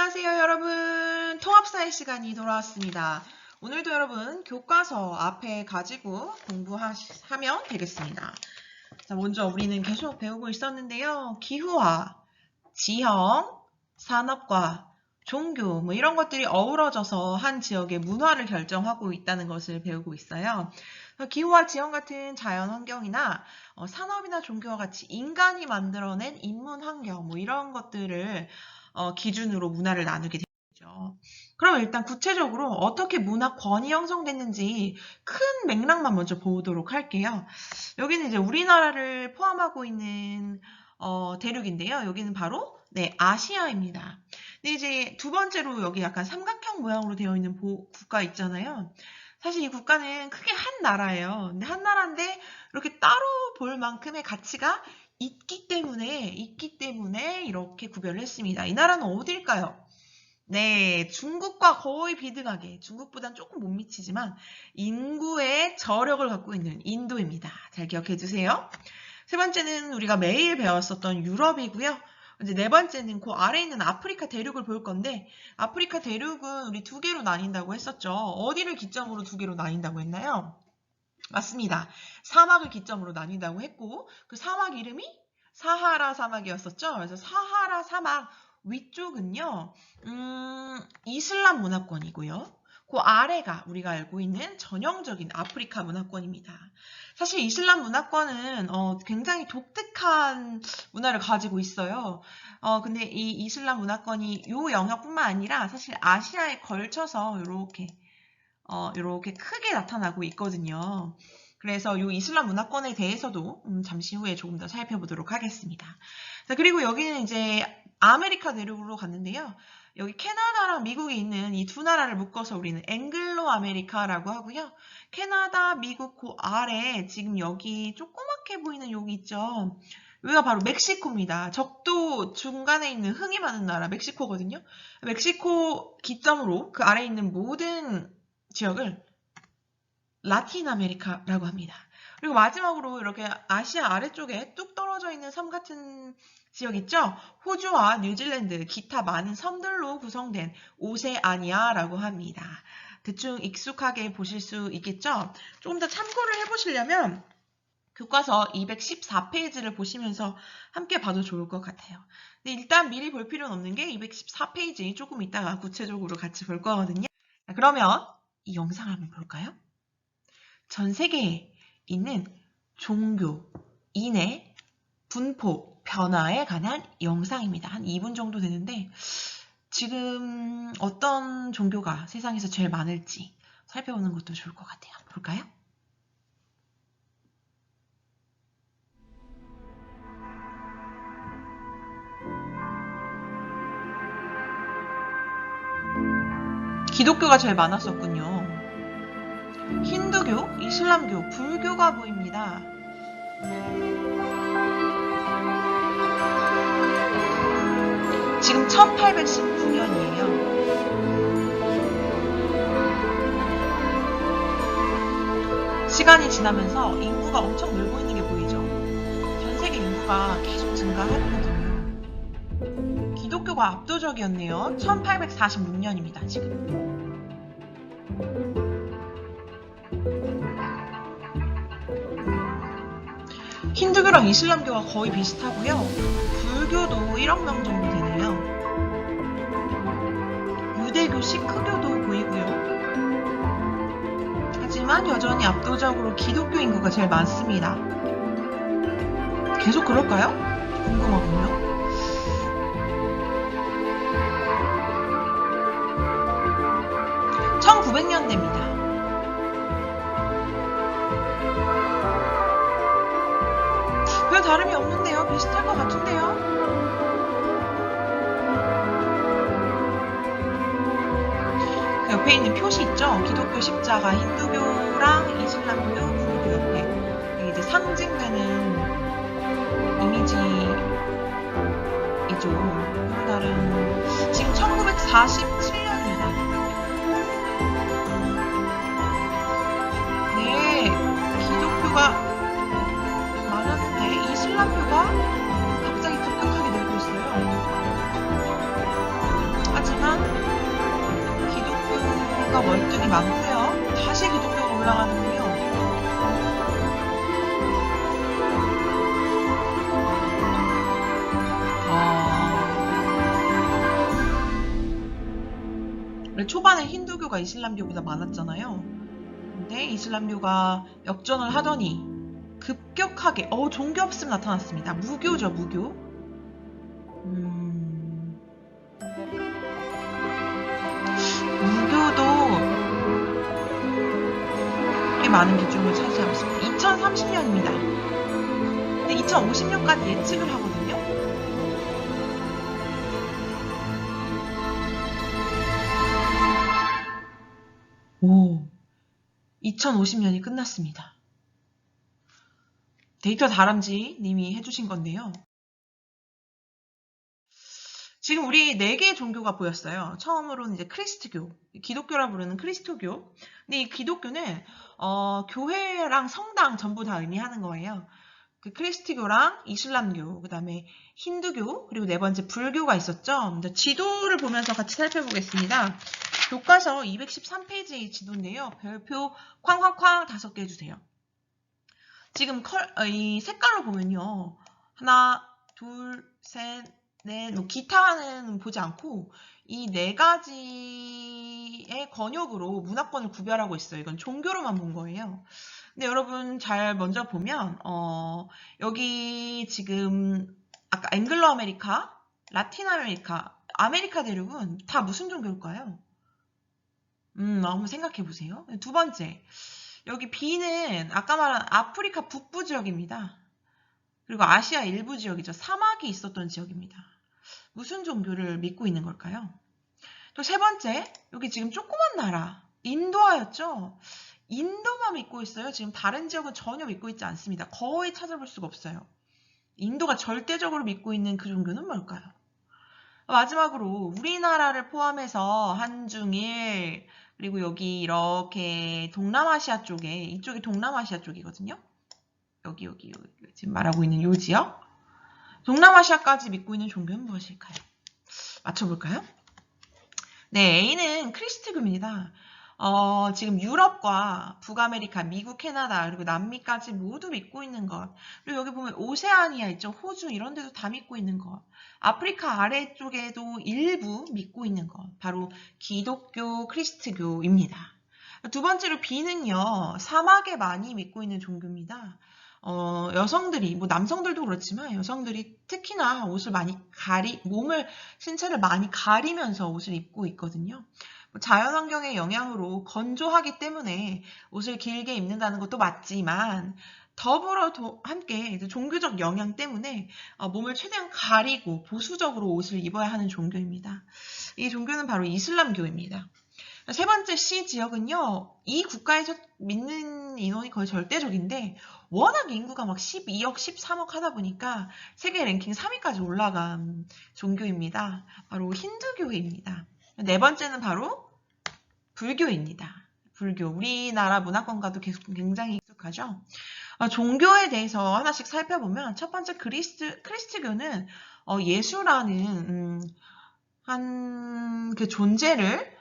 안녕하세요, 여러분. 통합사회 시간이 돌아왔습니다. 오늘도 여러분 교과서 앞에 가지고 공부하면 되겠습니다. 자, 먼저 우리는 계속 배우고 있었는데요. 기후와 지형, 산업과 종교 뭐 이런 것들이 어우러져서 한 지역의 문화를 결정하고 있다는 것을 배우고 있어요. 기후와 지형 같은 자연 환경이나 산업이나 종교와 같이 인간이 만들어낸 인문 환경 뭐 이런 것들을 기준으로 문화를 나누게 되죠. 그럼 일단 구체적으로 어떻게 문화권이 형성됐는지 큰 맥락만 먼저 보도록 할게요. 여기는 이제 우리나라를 포함하고 있는 대륙인데요. 여기는 바로 아시아입니다. 근데 이제 두 번째로 여기 약간 삼각형 모양으로 되어 있는 국가 있잖아요. 사실 이 국가는 크게 한 나라예요. 근데 한 나라인데 이렇게 따로 볼 만큼의 가치가 있기 때문에 이렇게 구별을 했습니다. 이 나라는 어딜까요? 네, 중국과 거의 비등하게, 중국보단 조금 못 미치지만 인구의 저력을 갖고 있는 인도입니다. 잘 기억해 주세요. 세 번째는 우리가 매일 배웠었던 유럽이고요. 이제 네 번째는 그 아래에 있는 아프리카 대륙을 볼 건데, 아프리카 대륙은 우리 두 개로 나뉜다고 했었죠. 어디를 기점으로 두 개로 나뉜다고 했나요? 맞습니다. 사막을 기점으로 나뉜다고 했고, 그 사막 이름이 사하라 사막이었었죠. 그래서 사하라 사막 위쪽은요, 이슬람 문화권이고요. 그 아래가 우리가 알고 있는 전형적인 아프리카 문화권입니다. 사실 이슬람 문화권은 굉장히 독특한 문화를 가지고 있어요. 근데 이 이슬람 문화권이 요 영역뿐만 아니라 사실 아시아에 걸쳐서 이렇게 크게 나타나고 있거든요. 그래서 이 이슬람 문화권에 대해서도 잠시 후에 조금 더 살펴보도록 하겠습니다. 자, 그리고 여기는 이제 아메리카 대륙으로 갔는데요. 여기 캐나다랑 미국이 있는 이 두 나라를 묶어서 우리는 앵글로 아메리카라고 하고요. 캐나다, 미국 그 아래 지금 여기 조그맣게 보이는 여기 있죠. 여기가 바로 멕시코입니다. 적도 중간에 있는 흥이 많은 나라 멕시코거든요. 멕시코 기점으로 그 아래에 있는 모든 지역을 라틴 아메리카라고 합니다. 그리고 마지막으로 이렇게 아시아 아래쪽에 뚝 떨어져 있는 섬 같은 지역 있죠? 호주와 뉴질랜드, 기타 많은 섬들로 구성된 오세아니아라고 합니다. 대충 익숙하게 보실 수 있겠죠? 조금 더 참고를 해보시려면 교과서 214페이지를 보시면서 함께 봐도 좋을 것 같아요. 근데 일단 미리 볼 필요는 없는 게 214페이지 조금 이따가 구체적으로 같이 볼 거거든요. 자, 그러면 이 영상을 한번 볼까요? 전 세계에 있는 종교, 인의 분포, 변화에 관한 영상입니다. 한 2분 정도 되는데 지금 어떤 종교가 세상에서 제일 많을지 살펴보는 것도 좋을 것 같아요. 볼까요? 기독교가 제일 많았었군요. 힌두교, 이슬람교, 불교가 보입니다. 지금 1819년이에요. 시간이 지나면서 인구가 엄청 늘고 있는 게 보이죠? 전 세계 인구가 계속 증가하거든요. 기독교가 압도적이었네요. 1846년입니다, 지금. 힌두교랑 이슬람교가 거의 비슷하고요. 불교도 1억 명 정도 되네요. 유대교, 시크교도 보이고요. 하지만 여전히 압도적으로 기독교 인구가 제일 많습니다. 계속 그럴까요? 궁금하군요. 1900년대입니다. 별 다름이 없는데요. 비슷할 것 같은데요. 그 옆에 있는 표시 있죠? 기독교 십자가, 힌두교랑 이슬람교, 불교 옆에 이게 이제 상징되는 이미지이죠. 별 다른 지금 1947년입니다. 네, 기독교가 이슬람교가 갑자기 급격하게 늘고 있어요. 하지만 월등히 많고요. 다시 기독교가 올라가는군요. 초반에 힌두교가 이슬람교보다 많았잖아요. 근데 이슬람교가 역전을 하더니 급격하게 종교 없음 나타났습니다. 무교죠, 무교. 무교도 꽤 많은 비중을 차지하고 있습니다. 2030년입니다. 근데 2050년까지 예측을 하거든요. 오, 2050년이 끝났습니다. 데이터 다람쥐 님이 해주신 건데요. 지금 우리 4개의 종교가 보였어요. 처음으로는 이제 크리스트교, 기독교라 부르는 크리스토교. 근데 이 기독교는 교회랑 성당 전부 다 의미하는 거예요. 그 크리스트교랑 이슬람교, 그 다음에 힌두교, 그리고 4번째 불교가 있었죠. 지도를 보면서 같이 살펴보겠습니다. 교과서 213페이지 지도인데요. 별표 쾅쾅쾅 5개 해주세요. 지금 이 색깔로 보면요. 하나, 둘, 셋, 넷, 뭐 기타는 보지 않고 이 4가지의 권역으로 문화권을 구별하고 있어요. 이건 종교로만 본 거예요. 근데 여러분 잘 먼저 보면 여기 지금 아까 앵글로 아메리카, 라틴 아메리카, 아메리카 대륙은 다 무슨 종교일까요? 한번 생각해 보세요. 두 번째, 여기 B는 아까 말한 아프리카 북부 지역입니다. 그리고 아시아 일부 지역이죠. 사막이 있었던 지역입니다. 무슨 종교를 믿고 있는 걸까요? 또 세 번째, 여기 지금 조그만 나라, 인도하였죠? 인도만 믿고 있어요. 지금 다른 지역은 전혀 믿고 있지 않습니다. 거의 찾아볼 수가 없어요. 인도가 절대적으로 믿고 있는 그 종교는 뭘까요? 마지막으로 우리나라를 포함해서 한중일, 그리고 여기 이렇게 동남아시아 쪽에, 이쪽이 동남아시아 쪽이거든요. 여기 지금 말하고 있는 이 지역. 동남아시아까지 믿고 있는 종교는 무엇일까요? 맞춰볼까요? 네, A는 크리스트교입니다. 지금 유럽과 북아메리카, 미국, 캐나다, 그리고 남미까지 모두 믿고 있는 것. 그리고 여기 보면 오세아니아 있죠. 호주 이런 데도 다 믿고 있는 것. 아프리카 아래쪽에도 일부 믿고 있는 것. 바로 기독교, 크리스트교입니다. 두 번째로 B는요. 사막에 많이 믿고 있는 종교입니다. 여성들이, 뭐 남성들도 그렇지만 여성들이 특히나 옷을 많이 신체를 많이 가리면서 옷을 입고 있거든요. 자연환경의 영향으로 건조하기 때문에 옷을 길게 입는다는 것도 맞지만 더불어 함께 종교적 영향 때문에 몸을 최대한 가리고 보수적으로 옷을 입어야 하는 종교입니다. 이 종교는 바로 이슬람교입니다. 세 번째 C 지역은요. 이 국가에서 믿는 인원이 거의 절대적인데 워낙 인구가 막 12억, 13억 하다 보니까 세계 랭킹 3위까지 올라간 종교입니다. 바로 힌두교입니다. 네 번째는 바로 불교입니다. 불교. 우리나라 문화권과도 계속 굉장히 익숙하죠. 종교에 대해서 하나씩 살펴보면 첫 번째 크리스트교는 예수라는 한 그 존재를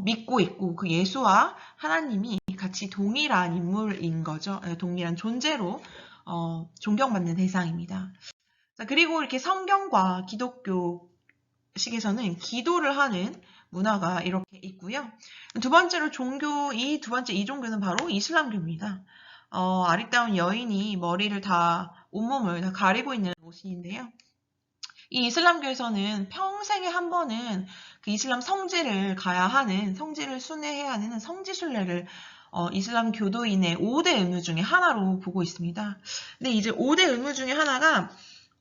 믿고 있고 그 예수와 하나님이 같이 동일한 인물인 거죠. 동일한 존재로 존경받는 대상입니다. 자, 그리고 이렇게 성경과 기독교식에서는 기도를 하는 문화가 이렇게 있고요. 두 번째로 이 종교는 바로 이슬람교입니다. 아리따운 여인이 온몸을 다 가리고 있는 옷인데요. 이 이슬람교에서는 평생에 한 번은 그 이슬람 성지를 성지를 순회해야 하는 성지순례를 이슬람 교도인의 5대 의무 중에 하나로 보고 있습니다. 근데 이제 5대 의무 중에 하나가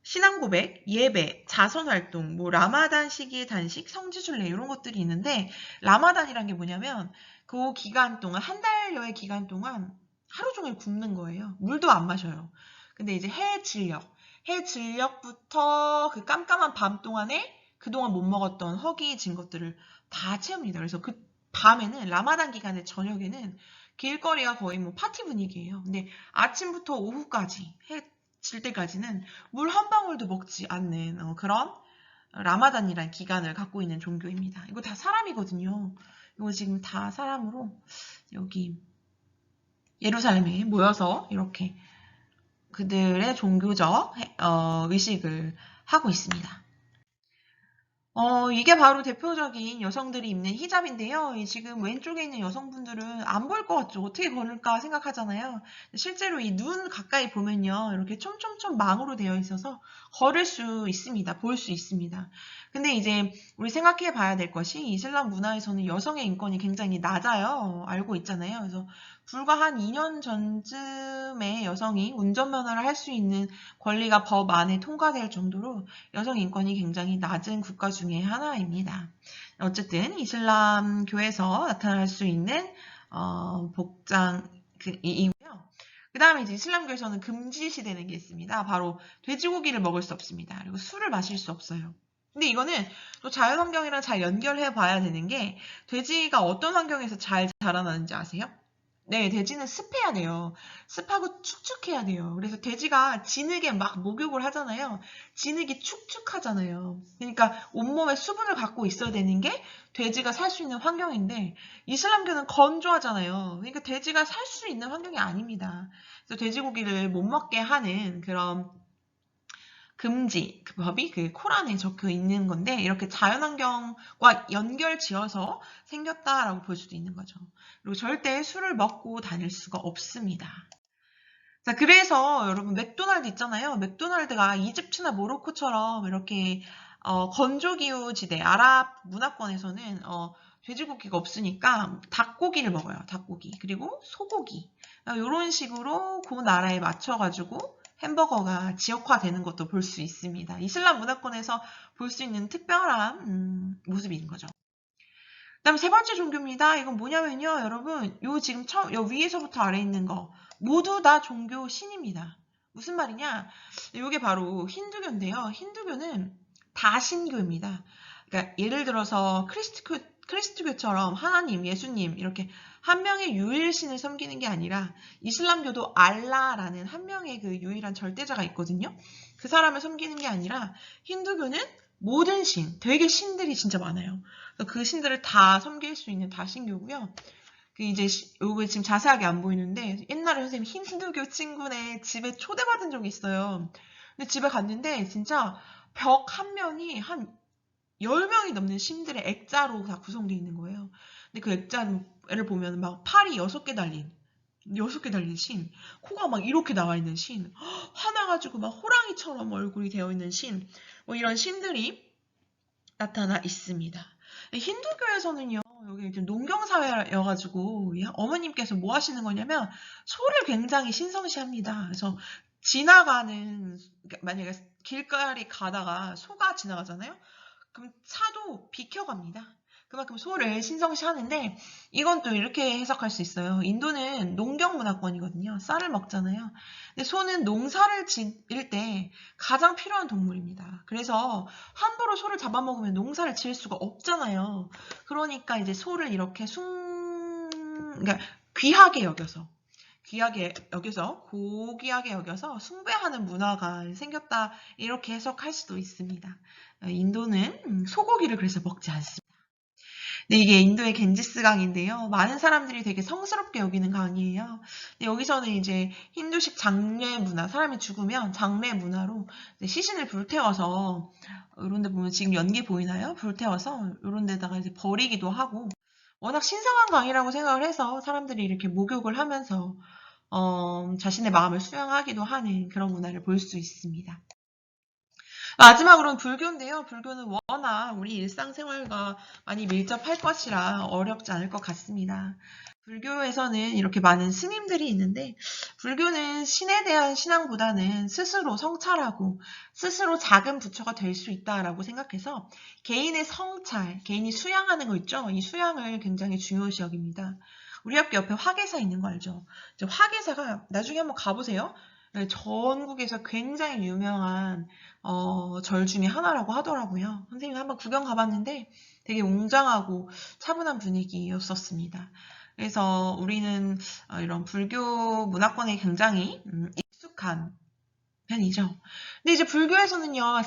신앙 고백, 예배, 자선 활동, 뭐 라마단 시기의 단식, 성지순례 이런 것들이 있는데 라마단이란 게 뭐냐면 그 기간 동안 한 달여의 기간 동안 하루 종일 굶는 거예요. 물도 안 마셔요. 근데 이제 해 진력부터 그 깜깜한 밤 동안에 그동안 못 먹었던 허기진 것들을 다 채웁니다. 그래서 그 밤에는 라마단 기간의 저녁에는 길거리가 거의 뭐 파티 분위기예요. 근데 아침부터 오후까지 해 질 때까지는 물 한 방울도 먹지 않는 그런 라마단이라는 기간을 갖고 있는 종교입니다. 이거 다 사람이거든요. 이거 지금 다 사람으로 여기 예루살렘에 모여서 이렇게 그들의 종교적 의식을 하고 있습니다. 이게 바로 대표적인 여성들이 입는 히잡인데요. 지금 왼쪽에 있는 여성분들은 안 보일 것 같죠? 어떻게 걸을까 생각하잖아요. 실제로 이 눈 가까이 보면요. 이렇게 촘촘촘 망으로 되어 있어서 걸을 수 있습니다. 볼 수 있습니다. 근데 이제 우리 생각해 봐야 될 것이 이슬람 문화에서는 여성의 인권이 굉장히 낮아요. 알고 있잖아요. 그래서 불과 한 2년 전쯤에 여성이 운전면허를 할 수 있는 권리가 법 안에 통과될 정도로 여성 인권이 굉장히 낮은 국가 중에 하나입니다. 어쨌든 이슬람 교에서 나타날 수 있는 복장이고요. 그 다음에 이제 이슬람교에서는 금지시되는 게 있습니다. 바로 돼지고기를 먹을 수 없습니다. 그리고 술을 마실 수 없어요. 근데 이거는 또 자연 환경이랑 잘 연결해 봐야 되는 게 돼지가 어떤 환경에서 잘 자라나는지 아세요? 네, 돼지는 습해야 돼요. 습하고 축축해야 돼요. 그래서 돼지가 진흙에 막 목욕을 하잖아요. 진흙이 축축하잖아요. 그러니까 온몸에 수분을 갖고 있어야 되는 게 돼지가 살 수 있는 환경인데 이슬람교는 건조하잖아요. 그러니까 돼지가 살 수 있는 환경이 아닙니다. 그래서 돼지고기를 못 먹게 하는 그런 금지 그 법이 그 코란에 적혀 있는 건데 이렇게 자연환경과 연결 지어서 생겼다라고 볼 수도 있는 거죠. 그리고 절대 술을 먹고 다닐 수가 없습니다. 자, 그래서 여러분 맥도날드 있잖아요. 맥도날드가 이집트나 모로코처럼 이렇게 건조기후 지대 아랍 문화권에서는 돼지고기가 없으니까 닭고기를 먹어요. 닭고기 그리고 소고기 이런 식으로 그 나라에 맞춰가지고 햄버거가 지역화되는 것도 볼 수 있습니다. 이슬람 문화권에서 볼 수 있는 특별한 모습인 거죠. 그다음 세 번째 종교입니다. 이건 뭐냐면요, 여러분, 요 지금 요 위에서부터 아래 있는 거 모두 다 종교 신입니다. 무슨 말이냐? 이게 바로 힌두교인데요. 힌두교는 다신교입니다. 그러니까 예를 들어서 크리스트교처럼 하나님, 예수님 이렇게 한 명의 유일신을 섬기는 게 아니라 이슬람교도 알라라는 한 명의 그 유일한 절대자가 있거든요. 그 사람을 섬기는 게 아니라 힌두교는 모든 신, 되게 신들이 진짜 많아요. 그 신들을 다 섬길 수 있는 다신교고요. 그 이제 요거 지금 자세하게 안 보이는데 옛날에 선생님 힌두교 친구네 집에 초대받은 적이 있어요. 근데 집에 갔는데 진짜 벽 한 면이 한 10명이 넘는 신들의 액자로 다 구성되어 있는 거예요. 근데 그 액자를 보면 막 팔이 6개 달린 신, 코가 막 이렇게 나와 있는 신, 화나가지고 막 호랑이처럼 얼굴이 되어 있는 신, 뭐 이런 신들이 나타나 있습니다. 힌두교에서는요, 여기 이제 농경사회여가지고 어머님께서 뭐 하시는 거냐면 소를 굉장히 신성시합니다. 그래서 지나가는 그러니까 만약에 길가리 가다가 소가 지나가잖아요. 그럼 차도 비켜갑니다. 그만큼 소를 신성시하는데 이건 또 이렇게 해석할 수 있어요. 인도는 농경 문화권이거든요. 쌀을 먹잖아요. 근데 소는 농사를 지을 때 가장 필요한 동물입니다. 그래서 함부로 소를 잡아먹으면 농사를 지을 수가 없잖아요. 그러니까 이제 소를 이렇게 그러니까 귀하게 여겨서 고귀하게 여겨서 숭배하는 문화가 생겼다 이렇게 해석할 수도 있습니다. 인도는 소고기를 그래서 먹지 않습니다. 네, 이게 인도의 겐지스 강인데요. 많은 사람들이 되게 성스럽게 여기는 강이에요. 여기서는 이제 힌두식 장례 문화, 사람이 죽으면 장례 문화로 시신을 불태워서 이런 데 보면 지금 연기 보이나요? 불태워서 이런 데다가 이제 버리기도 하고 워낙 신성한 강이라고 생각을 해서 사람들이 이렇게 목욕을 하면서 자신의 마음을 수양하기도 하는 그런 문화를 볼 수 있습니다. 마지막으로는 불교인데요. 불교는 워낙 우리 일상생활과 많이 밀접할 것이라 어렵지 않을 것 같습니다. 불교에서는 이렇게 많은 스님들이 있는데 불교는 신에 대한 신앙보다는 스스로 성찰하고 스스로 작은 부처가 될 수 있다라고 생각해서 개인의 성찰, 개인이 수양하는 거 있죠? 이 수양을 굉장히 중요시 여깁니다. 우리 학교 옆에 화계사 있는 거 알죠? 화계사가 나중에 한번 가보세요. 전국에서 굉장히 유명한 절 중에 하나라고 하더라고요. 선생님 한번 구경 가봤는데 되게 웅장하고 차분한 분위기였었습니다. 그래서 우리는 이런 불교 문화권에 굉장히 익숙한 편이죠. 근데 이제 불교에서는요,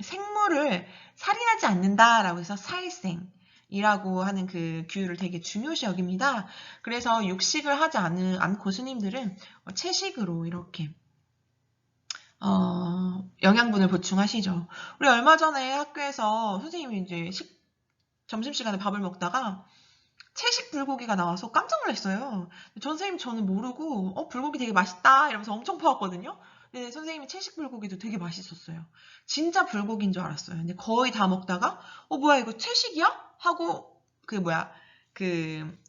생물을 살인하지 않는다라고 해서 살생, 이라고 하는 그 규율을 되게 중요시 여깁니다. 그래서 육식을 하지 않고 스님들은 채식으로 이렇게 영양분을 보충하시죠. 우리 얼마 전에 학교에서 선생님이 이제 점심시간에 밥을 먹다가 채식 불고기가 나와서 깜짝 놀랐어요. 선생님 저는 모르고 불고기 되게 맛있다 이러면서 엄청 퍼왔거든요. 근데 선생님이 채식 불고기도 되게 맛있었어요. 진짜 불고기인 줄 알았어요. 근데 거의 다 먹다가 뭐야 이거 채식이야? 하고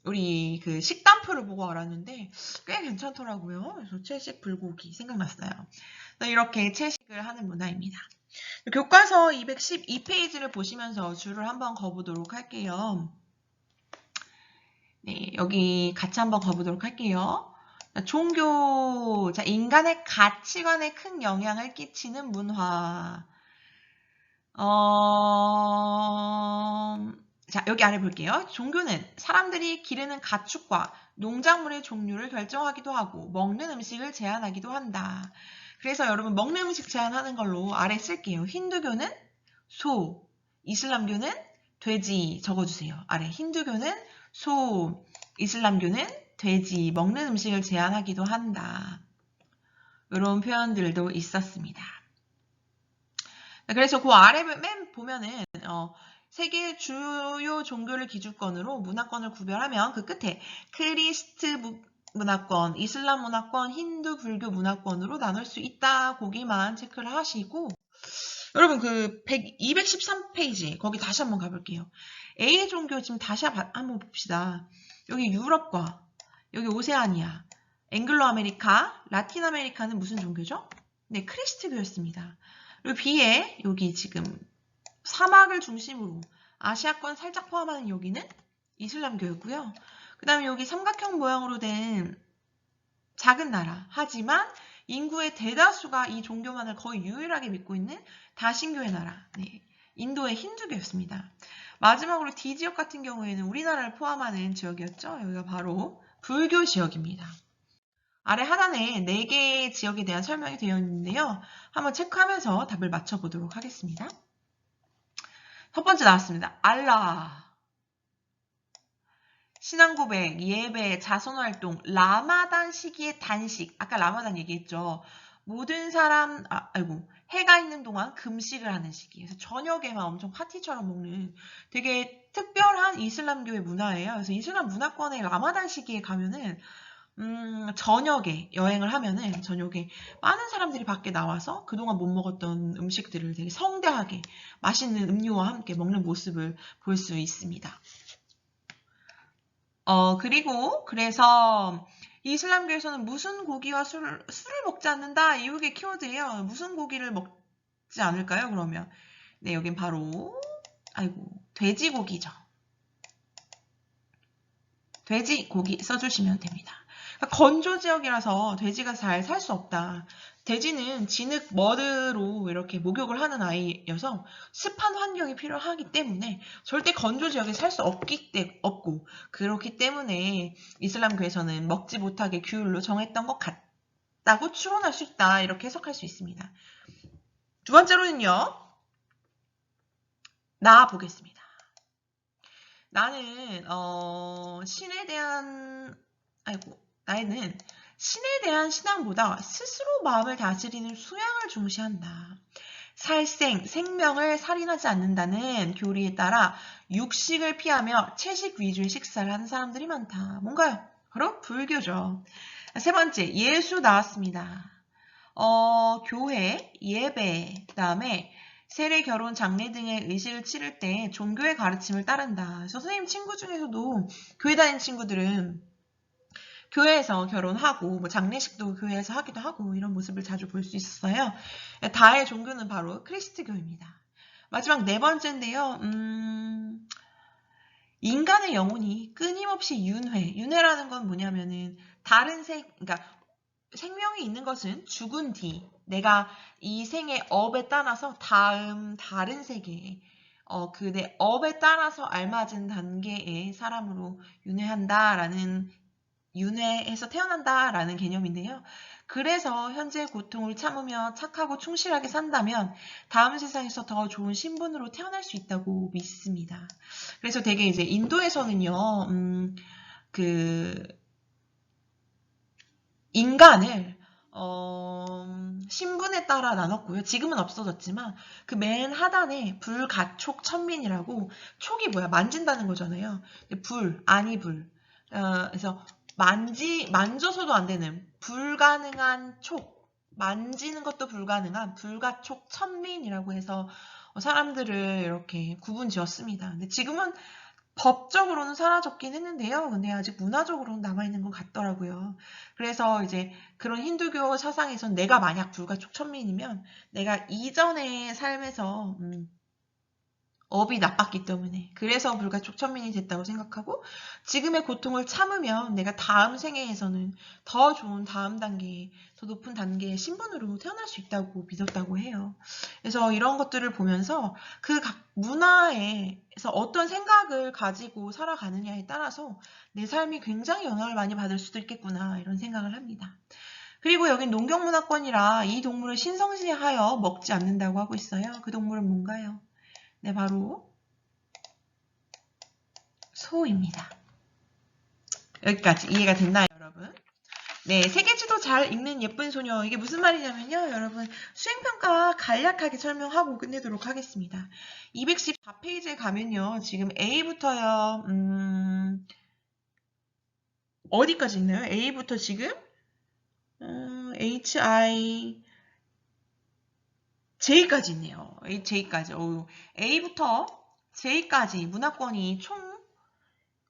우리 그 식단표를 보고 알았는데 꽤 괜찮더라고요. 그래서 채식 불고기 생각났어요. 이렇게 채식을 하는 문화입니다. 교과서 212페이지를 보시면서 줄을 한번 거보도록 할게요. 네, 여기 같이 한번 가보도록 할게요. 종교, 인간의 가치관에 큰 영향을 끼치는 문화. 여기 아래 볼게요. 종교는 사람들이 기르는 가축과 농작물의 종류를 결정하기도 하고 먹는 음식을 제한하기도 한다. 그래서 여러분 먹는 음식 제한하는 걸로 아래 쓸게요. 힌두교는 소, 이슬람교는 돼지 적어주세요. 아래 힌두교는 소, 이슬람교는 돼지, 먹는 음식을 제한하기도 한다. 이런 표현들도 있었습니다. 그래서 그 아래 맨 보면은 세계 주요 종교를 기준권으로 문화권을 구별하면 그 끝에 크리스트 문화권, 이슬람 문화권, 힌두 불교 문화권으로 나눌 수 있다. 거기만 체크를 하시고 여러분 213페이지 거기 다시 한번 가볼게요. A 종교 지금 다시 한번 봅시다. 여기 유럽과 여기 오세아니아, 앵글로 아메리카, 라틴 아메리카는 무슨 종교죠? 네, 크리스트교였습니다. 그리고 B에 여기 지금 사막을 중심으로 아시아권 살짝 포함하는 여기는 이슬람교였고요. 그 다음에 여기 삼각형 모양으로 된 작은 나라, 하지만 인구의 대다수가 이 종교만을 거의 유일하게 믿고 있는 다신교의 나라, 네, 인도의 힌두교였습니다. 마지막으로 D 지역 같은 경우에는 우리나라를 포함하는 지역이었죠. 여기가 바로 불교 지역입니다. 아래 하단에 4개의 지역에 대한 설명이 되어 있는데요. 한번 체크하면서 답을 맞춰보도록 하겠습니다. 첫 번째 나왔습니다. 알라. 신앙고백, 예배, 자선활동, 라마단 시기의 단식. 아까 라마단 얘기했죠. 모든 사람, 해가 있는 동안 금식을 하는 시기. 그래서 저녁에만 엄청 파티처럼 먹는 되게 특별한 이슬람교의 문화예요. 그래서 이슬람 문화권의 라마단 시기에 가면은 저녁에 여행을 하면은 저녁에 많은 사람들이 밖에 나와서 그동안 못 먹었던 음식들을 되게 성대하게 맛있는 음료와 함께 먹는 모습을 볼 수 있습니다. 그래서 이슬람교에서는 무슨 고기와 술을 먹지 않는다. 이게 키워드예요. 무슨 고기를 먹지 않을까요? 그러면 네, 여긴 바로 돼지고기죠. 돼지고기 써주시면 됩니다. 그러니까 건조 지역이라서 돼지가 잘 살 수 없다. 돼지는 진흙 머드로 이렇게 목욕을 하는 아이여서 습한 환경이 필요하기 때문에 절대 건조 지역에 살 수 없고 그렇기 때문에 이슬람교에서는 먹지 못하게 규율로 정했던 것 같다고 추론할 수 있다. 이렇게 해석할 수 있습니다. 두 번째로는요. 나 보겠습니다. 나는 나는 신에 대한 신앙보다 스스로 마음을 다스리는 수양을 중시한다. 생명을 살인하지 않는다는 교리에 따라 육식을 피하며 채식 위주의 식사를 하는 사람들이 많다. 뭔가요? 바로 불교죠. 세 번째, 예수 나왔습니다. 교회, 예배, 그 다음에 세례, 결혼, 장례 등의 의식을 치를 때 종교의 가르침을 따른다. 그래서 선생님 친구 중에서도 교회 다니는 친구들은 교회에서 결혼하고 장례식도 교회에서 하기도 하고 이런 모습을 자주 볼 수 있었어요. 다의 종교는 바로 크리스트교입니다. 마지막 네 번째인데요. 인간의 영혼이 끊임없이 윤회라는 건 뭐냐면은 그러니까 생명이 있는 것은 죽은 뒤 내가 이 생의 업에 따라서 다른 세계에 내 업에 따라서 알맞은 단계의 사람으로 윤회해서 태어난다라는 개념인데요. 그래서 현재의 고통을 참으며 착하고 충실하게 산다면 다음 세상에서 더 좋은 신분으로 태어날 수 있다고 믿습니다. 그래서 되게 이제 인도에서는요, 인간을 신분에 따라 나눴고요. 지금은 없어졌지만 그 맨 하단에 불가촉 천민이라고, 촉이 뭐야? 만진다는 거잖아요. 불, 아니 불. 그래서 만져서도 안 되는 불가능한 촉, 만지는 것도 불가능한 불가촉 천민이라고 해서 사람들을 이렇게 구분 지었습니다. 근데 지금은 법적으로는 사라졌긴 했는데요. 근데 아직 문화적으로는 남아있는 것 같더라고요. 그래서 이제 그런 힌두교 사상에선 내가 만약 불가촉 천민이면 내가 이전의 삶에서 업이 나빴기 때문에, 그래서 불가촉 천민이 됐다고 생각하고, 지금의 고통을 참으면 내가 다음 생애에서는 더 좋은 다음 단계, 더 높은 단계의 신분으로 태어날 수 있다고 믿었다고 해요. 그래서 이런 것들을 보면서 그 각 문화에서 어떤 생각을 가지고 살아가느냐에 따라서 내 삶이 굉장히 영향을 많이 받을 수도 있겠구나, 이런 생각을 합니다. 그리고 여긴 농경문화권이라 이 동물을 신성시하여 먹지 않는다고 하고 있어요. 그 동물은 뭔가요? 네, 바로 소입니다. 여기까지 이해가 됐나요, 여러분? 네, 세계지도 잘 읽는 예쁜 소녀. 이게 무슨 말이냐면요, 여러분. 수행평가 간략하게 설명하고 끝내도록 하겠습니다. 214페이지에 가면요, 지금 A부터요, 어디까지 있나요? A부터 지금, HI, J까지 있네요. J까지. A부터 J까지 문화권이 총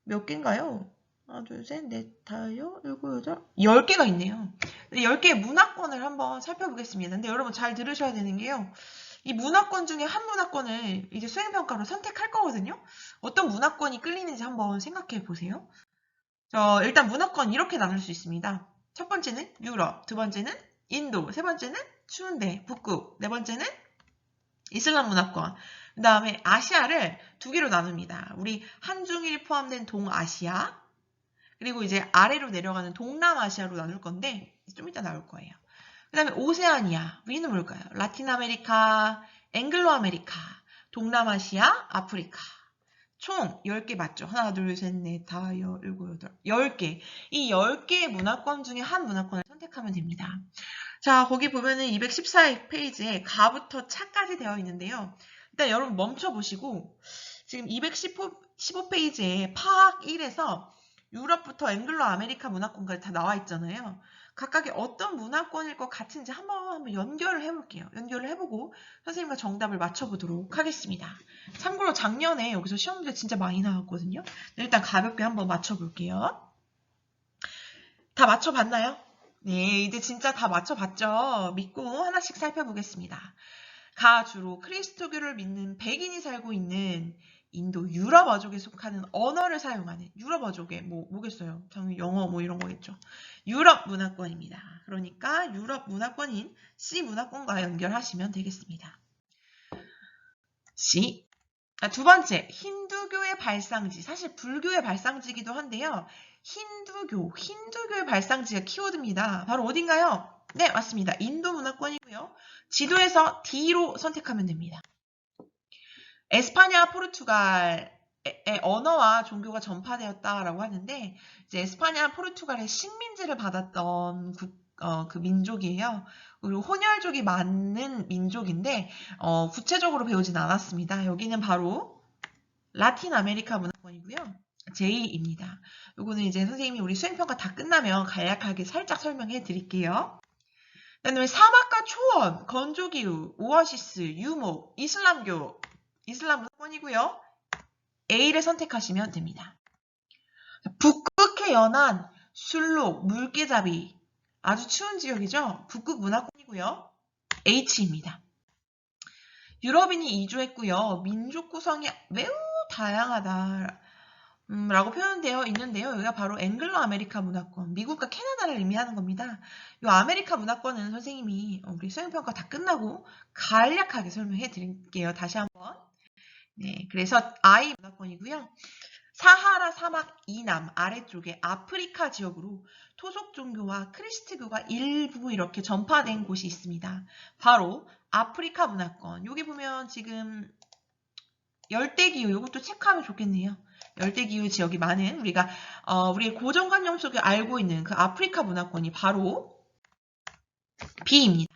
몇 개인가요? 하나, 둘, 셋, 넷, 다섯, 일곱, 여덟, 10개가 있네요. 10개의 문화권을 한번 살펴보겠습니다. 근데 여러분 잘 들으셔야 되는 게요. 이 문화권 중에 한 문화권을 이제 수행평가로 선택할 거거든요. 어떤 문화권이 끌리는지 한번 생각해 보세요. 일단 문화권 이렇게 나눌 수 있습니다. 첫 번째는 유럽, 두 번째는 인도, 세 번째는 추운데 북극, 네 번째는 이슬람 문화권. 그 다음에 아시아를 두 개로 나눕니다. 우리 한중일 포함된 동아시아, 그리고 이제 아래로 내려가는 동남아시아로 나눌 건데 좀 이따 나올 거예요. 그 다음에 오세아니아, 위는 뭘까요? 라틴 아메리카, 앵글로 아메리카, 동남아시아, 아프리카. 총 10개 맞죠? 하나, 둘, 셋, 넷, 다, 일곱, 여덟, 10개. 이 10개의 문화권 중에 한 문화권을 선택하면 됩니다. 자, 거기 보면은 214페이지에 가부터 차까지 되어 있는데요. 일단 여러분 멈춰보시고, 지금 215페이지에 파악 1에서 유럽부터 앵글로 아메리카 문화권까지 다 나와 있잖아요. 각각의 어떤 문화권일 것 같은지 한번 연결을 해볼게요. 연결을 해보고 선생님과 정답을 맞춰보도록 하겠습니다. 참고로 작년에 여기서 시험 문제 진짜 많이 나왔거든요. 일단 가볍게 한번 맞춰볼게요. 다 맞춰봤나요? 네, 이제 진짜 다 맞춰봤죠? 믿고 하나씩 살펴보겠습니다. 가 주로 크리스토교를 믿는 백인이 살고 있는 인도 유럽어족에 속하는 언어를 사용하는 유럽어족의 뭐겠어요? 당연히 영어 이런 거겠죠. 유럽 문화권입니다. 그러니까 유럽 문화권인 C 문화권과 연결하시면 되겠습니다. C. 두 번째, 힌두교의 발상지. 사실 불교의 발상지이기도 한데요. 힌두교의 발상지가 키워드입니다. 바로 어딘가요? 네, 맞습니다. 인도 문화권이고요. 지도에서 D로 선택하면 됩니다. 에스파냐, 포르투갈의 언어와 종교가 전파되었다라고 하는데, 이제 에스파냐, 포르투갈의 식민지를 받았던 그 민족이에요. 그리고 혼혈족이 많은 민족인데, 구체적으로 배우진 않았습니다. 여기는 바로 라틴 아메리카 문화권이고요. J입니다. 요거는 이제 선생님이 우리 수행평가 다 끝나면 간략하게 살짝 설명해 드릴게요. 그다음에 사막과 초원, 건조기후, 오아시스, 유목, 이슬람교, 이슬람 문화권이고요. A를 선택하시면 됩니다. 북극해 연안, 술록, 물개잡이, 아주 추운 지역이죠. 북극 문화권이고요. H입니다. 유럽인이 이주했고요. 민족 구성이 매우 다양하다 라고 표현되어 있는데요. 여기가 바로 앵글로 아메리카 문화권, 미국과 캐나다를 의미하는 겁니다. 이 아메리카 문화권은 선생님이 우리 수행평가 다 끝나고 간략하게 설명해 드릴게요. 다시 한번. 네, 그래서 I 문화권이고요. 사하라 사막 이남 아래쪽에 아프리카 지역으로 토속 종교와 크리스트교가 일부 이렇게 전파된 곳이 있습니다. 바로 아프리카 문화권. 여기 보면 지금 열대기후, 이것도 체크하면 좋겠네요. 열대기후 지역이 많은 우리가 우리의 고정관념 속에 알고 있는 그 아프리카 문화권이 바로 B입니다.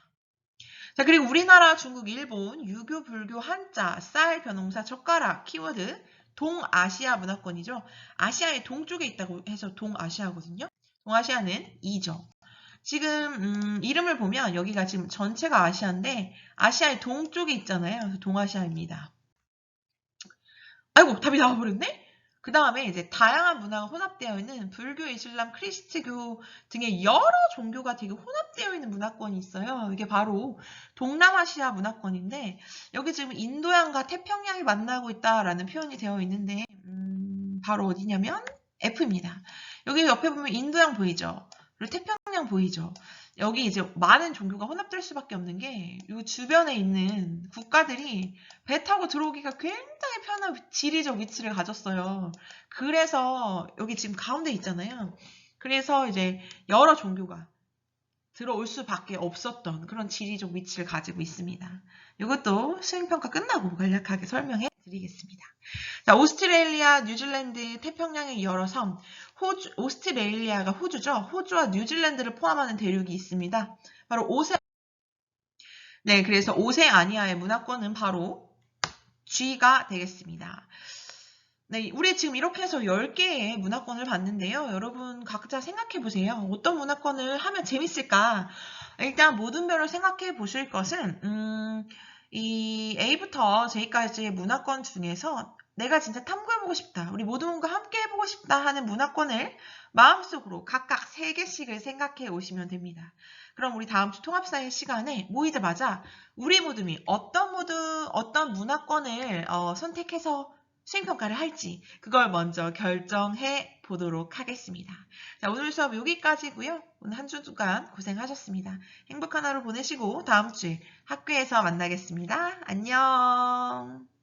자, 그리고 우리나라, 중국, 일본, 유교, 불교, 한자, 쌀, 변홍사, 젓가락, 키워드, 동아시아 문화권이죠. 아시아의 동쪽에 있다고 해서 동아시아거든요. 동아시아는 2죠. 지금 이름을 보면 여기가 지금 전체가 아시아인데 아시아의 동쪽에 있잖아요. 그래서 동아시아입니다. 아이고, 답이 나와버렸네? 그 다음에 이제 다양한 문화가 혼합되어 있는 불교, 이슬람, 크리스트교 등의 여러 종교가 되게 혼합되어 있는 문화권이 있어요. 이게 바로 동남아시아 문화권인데 여기 지금 인도양과 태평양이 만나고 있다라는 표현이 되어 있는데 바로 어디냐면 F입니다. 여기 옆에 보면 인도양 보이죠? 그리고 태평양 보이죠? 여기 이제 많은 종교가 혼합될 수밖에 없는 게 이 주변에 있는 국가들이 배 타고 들어오기가 굉장히 편한 지리적 위치를 가졌어요. 그래서 여기 지금 가운데 있잖아요. 그래서 이제 여러 종교가 들어올 수밖에 없었던 그런 지리적 위치를 가지고 있습니다. 이것도 수행평가 끝나고 간략하게 설명해 드리겠습니다. 자, 오스트레일리아, 뉴질랜드, 태평양의 여러 섬, 오스트레일리아가 호주죠. 호주와 뉴질랜드를 포함하는 대륙이 있습니다. 바로 네, 그래서 오세아니아의 문화권은 바로 G가 되겠습니다. 네, 우리 지금 이렇게 해서 10개의 문화권을 봤는데요. 여러분 각자 생각해 보세요. 어떤 문화권을 하면 재밌을까? 일단 모든 별로 생각해 보실 것은 이 A부터 J까지의 문화권 중에서 내가 진짜 탐구해보고 싶다. 우리 모두가 함께 해보고 싶다 하는 문화권을 마음속으로 각각 3개씩을 생각해 오시면 됩니다. 그럼 우리 다음 주 통합사회 시간에 모이자마자 우리 모둠이 어떤 문화권을 선택해서 수행평가를 할지 그걸 먼저 결정해 보도록 하겠습니다. 자, 오늘 수업 여기까지고요. 오늘 한 주간 고생하셨습니다. 행복한 하루 보내시고 다음 주에 학교에서 만나겠습니다. 안녕.